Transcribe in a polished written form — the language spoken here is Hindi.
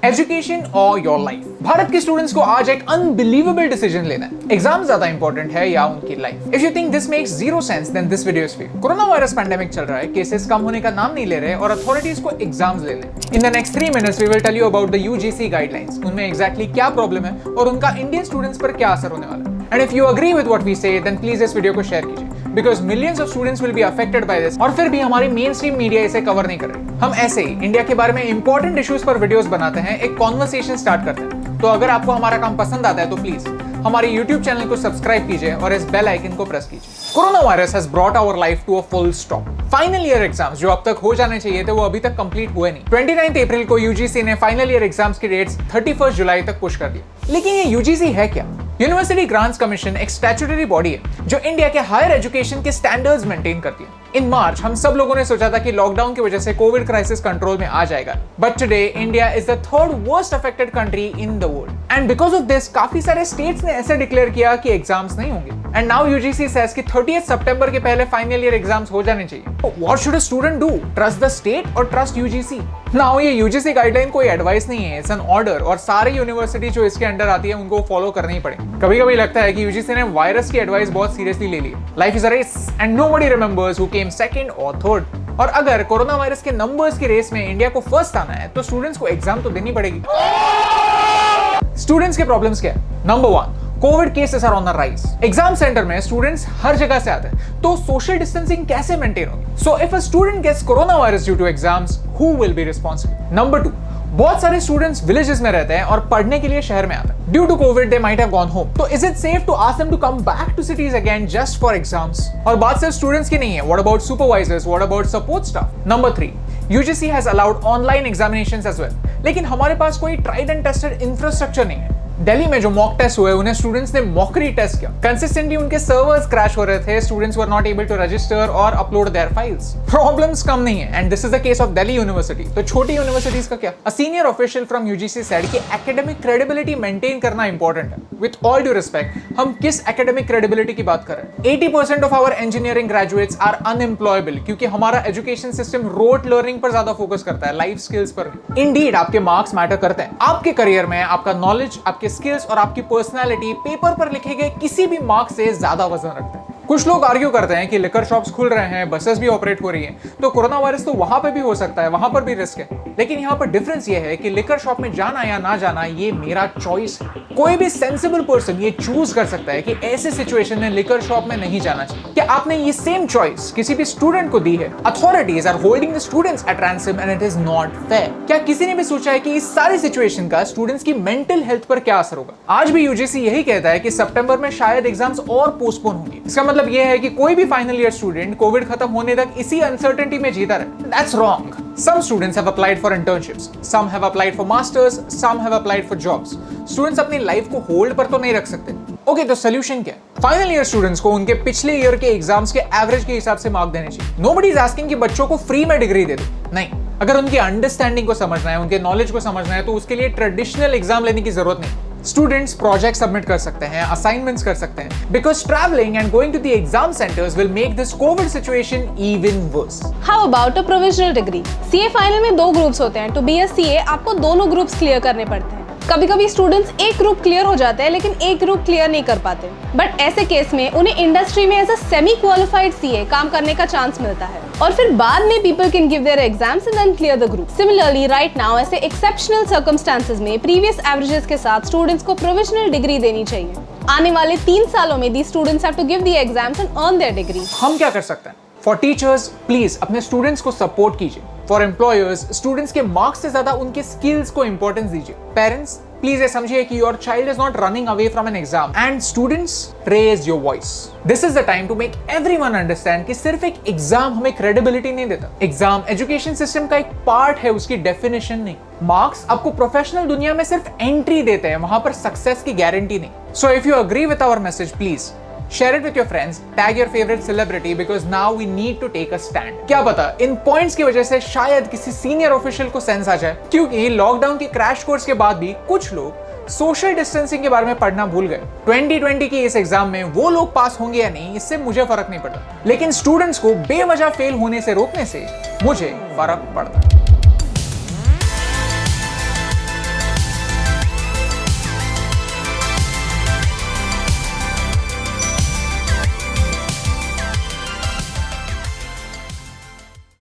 एजुकेशन और योर लाइफ। भारत के स्टूडेंट्स को आज एक अनबिलीवेबल डिसीजन लेना है, एग्जाम ज्यादा इंपॉर्टेंट है या उनकी life. If you think this makes zero sense then this video is for you. Corona virus pandemic चल रहा है, केसेस कम होने का नाम नहीं ले रहे और अथॉरिटीज को एग्जाम्स ले रहे। In the next 3 minutes we will tell you about the UGC guidelines, उनमें एग्जैक्टली क्या प्रॉब्लम है और उनका इंडियन स्टूडेंट्स पर क्या असर होने वाला है। And if you agree with what we say then please इस वीडियो को शेयर कीजिए, because millions of students will be affected by this और फिर भी हमारी मेन स्ट्रीम मीडिया इसे कवर नहीं कर रही। हम ऐसे ही इंडिया के बारे में इंपॉर्टेंट इश्यूज पर वीडियोस बनाते हैं, एक कॉन्वर्सेशन स्टार्ट करते हैं। तो अगर आपको हमारा काम पसंद आता है तो प्लीज हमारे YouTube चैनल को सब्सक्राइब कीजिए और इस बेल आइकन को प्रेस कीजिए। Corona virus has brought our life to a full stop. Final year exams जो अब तक हो जाने चाहिए थे वो अभी तक कंप्लीट हुए नहीं। 29 अप्रैल को यूजीसी ने फाइनल ईयर एग्जाम्स की डेट्स 31 जुलाई तक पुश कर दी। लेकिन ये यूजीसी है क्या? यूनिवर्सिटी ग्रांट्स कमीशन एक स्टैट्यूटरी बॉडी है जो इंडिया के हायर एजुकेशन के स्टैंडर्ड्स मेंटेन करती है। इन मार्च हम सब लोगों ने सोचा था कि लॉकडाउन की वजह से कोविड क्राइसिस कंट्रोल में आ जाएगा, but today India is the third worst affected country in the world and because of this काफी सारे स्टेट्स ने ऐसे डिक्लेयर किया कि एग्जाम्स नहीं होंगे। एंड नाउ यूजीसी सेज कि 30 सितंबर के पहले फाइनल ईयर एग्जाम्स हो जाने चाहिए। What should a student do? Trust the state और ट्रस्ट यूजीसी? नाउ ये यूजीसी गाइडलाइन कोई एडवाइस नहीं है, इट्स एन ऑर्डर और सारे यूनिवर्सिटी जो इसके अंडर आती है उनको फॉलो करनी ही पड़ेगी। कभी-कभी लगता है कि यूजीसी ने वायरस की एडवाइस बहुत सीरियसली ले ली है। Life is a race and nobody remembers who came second और थर्ड। और अगर कोरोना वायरस के नंबर्स की रेस में इंडिया को फर्स्ट आना है तो स्टूडेंट्स को एग्जाम तो देनी पड़ेगी। स्टूडेंट्स के प्रॉब्लम्स क्या है? Number 1, covid cases are on the rise. Exam centre में स्टूडेंट्स हर जगह से आते हैं, तो सोशल डिस्टेंसिंग कैसे मेंटेन होगी? So if a student gets corona virus due to exams, who will be responsible? Number 2, बहुत सारे स्टूडेंट्स विलेजेस में रहते हैं और पढ़ने के लिए शहर में आते हैं। Due to covid they might have gone home, तो is it safe to ask them to come back to cities again just for exams? और बात सिर्फ स्टूडेंट्स की नहीं है, what about supervisors, what about support staff? Number 3, UGC has allowed online examinations as well, लेकिन हमारे पास कोई ट्राइड एंड टेस्टेड इंफ्रास्ट्रक्चर नहीं है। दिल्ली में जो मॉक टेस्ट हुए उन्हें स्टूडेंट्स ने मॉकरी टेस्ट किया, कंसिस्टेंटली उनके सर्वर्स क्रैश हो रहे थे, students were not able to register और अपलोड देयर फाइल्स। प्रॉब्लम्स कम नहीं है and this is the case of Delhi university. तो छोटी यूनिवर्सिटीज का क्या? A senior official from UGC said कि एकेडमिक क्रेडिबिलिटी मेंटेन करना इंपॉर्टेंट है। विद ऑल ड्यू रिस्पेक्ट, हम किस एकेडमिक क्रेडिबिलिटी की बात कर रहे हैं? 80% of our engineering graduates are unemployable क्योंकि हमारा एजुकेशन सिस्टम रोट लर्निंग पर ज्यादा फोकस करता है, लाइफ स्किल्स पर नहीं। इंडीड आपके मार्क्स मैटर करते हैं। आपके करियर में आपका नॉलेज, आपके स्किल्स और आपकी पर्सनालिटी पेपर पर लिखे गए किसी भी मार्क्स से ज्यादा वजन रखते हैं। कुछ लोग आर्ग्यू करते हैं कि लिकर शॉप्स खुल रहे हैं, बसेस भी ऑपरेट हो रही हैं, तो कोरोना वायरस तो वहां पे भी हो सकता है, वहां पर भी रिस्क है। लेकिन यहाँ पर डिफरेंस ये है कि लिकर शॉप में जाना या ना जाना ये मेरा चॉइस है। कोई भी सेंसिबल पर्सन ये चूज कर सकता है कि ऐसे सिचुएशन में लिकर शॉप में नहीं जाना चाहिए। क्या आपने ये सेम चॉइस किसी भी स्टूडेंट को दी है? Authorities are holding the students at ransom and it is not fair. क्या किसी ने भी सोचा है कि इस सारी सिचुएशन का स्टूडेंट्स की मेंटल हेल्थ पर क्या असर होगा? आज भी यूजीसी यही कहता है कि सितंबर में शायद एग्जाम्स और पोस्टपोन होंगे। इसका मतलब यह है कि कोई भी फाइनल ईयर स्टूडेंट कोविड खत्म होने तक इसी अनसर्टेनिटी में जीता रहे। That's wrong. Some students have applied for internships, some have applied for masters, some have applied for jobs. Students अपनी लाइफ को होल्ड पर तो नहीं रख सकते। ओके, तो सोल्यूशन क्या है? फाइनल ईयर स्टूडेंट्स को उनके पिछले ईयर के एग्जाम्स के एवरेज के हिसाब से मार्क देने चाहिए। Nobody is asking कि बच्चों को फ्री में डिग्री दे दो, नहीं। अगर उनकी अंडरस्टैंडिंग को समझना है, उनके नॉलेज को समझना है, तो उसके लिए ट्रेडिशनल एग्जाम लेने की जरूरत नहीं। स्टूडेंट्स प्रोजेक्ट सबमिट कर सकते हैं, असाइनमेंट्स कर सकते हैं, because travelling and going to the exam centres will make this covid situation even worse. How about a provisional degree? CA final में 2 ग्रुप्स होते हैं। टू बी अ सीए आपको दोनों ग्रुप्स क्लियर करने पड़ते हैं। कभी-कभी स्टूडेंट्स एक ग्रुप क्लियर हो जाते हैं लेकिन एक ग्रुप क्लियर नहीं कर पाते, बट ऐसे केस में उन्हें इंडस्ट्री में as a semi qualified CA काम करने का चांस मिलता है और फिर बाद में people can give their exams and then clear the group. Similarly right now ऐसे एक्सेप्शनल सर्कमस्टेंसेस में प्रीवियस एवरेजेस के साथ स्टूडेंट्स को प्रोविजनल डिग्री देनी चाहिए। आने वाले 3 सालों में the students have to give the exams and earn their degree. हम क्या कर सकते हैं? फॉर टीचर्स, प्लीज अपने स्टूडेंट्स को सपोर्ट कीजिए। फॉर एम्प्लॉयर्स, स्टूडेंट्स के मार्क्स से ज्यादा उनके स्किल्स को इंपॉर्टेंस दीजिए। पेरेंट्स, प्लीज ये समझिए कि your child is not running away from an exam and students, raise your voice. This is the time to make everyone understand कि सिर्फ एक एग्जाम हमें क्रेडिबिलिटी नहीं देता। एग्जाम एजुकेशन सिस्टम का एक पार्ट है, उसकी डेफिनेशन नहीं। मार्क्स आपको प्रोफेशनल दुनिया में सिर्फ एंट्री देते हैं, वहां पर सक्सेस की गारंटी नहीं। So if you agree with our message, please share it with your friends, tag your favorite celebrity because now we need to take a stand। क्या पता इन पॉइंट्स की वजह से शायद किसी सीनियर ऑफिशियल को सेंस आ जाए, क्योंकि लॉकडाउन के क्रैश कोर्स के बाद भी कुछ लोग सोशल डिस्टेंसिंग के बारे में पढ़ना भूल गए। 2020 की इस एग्जाम में वो लोग पास होंगे या नहीं, इससे मुझे फर्क नहीं पड़ता, लेकिन स्टूडेंट्स को बेवजह फेल होने से रोकने से मुझे फर्क पड़ता है।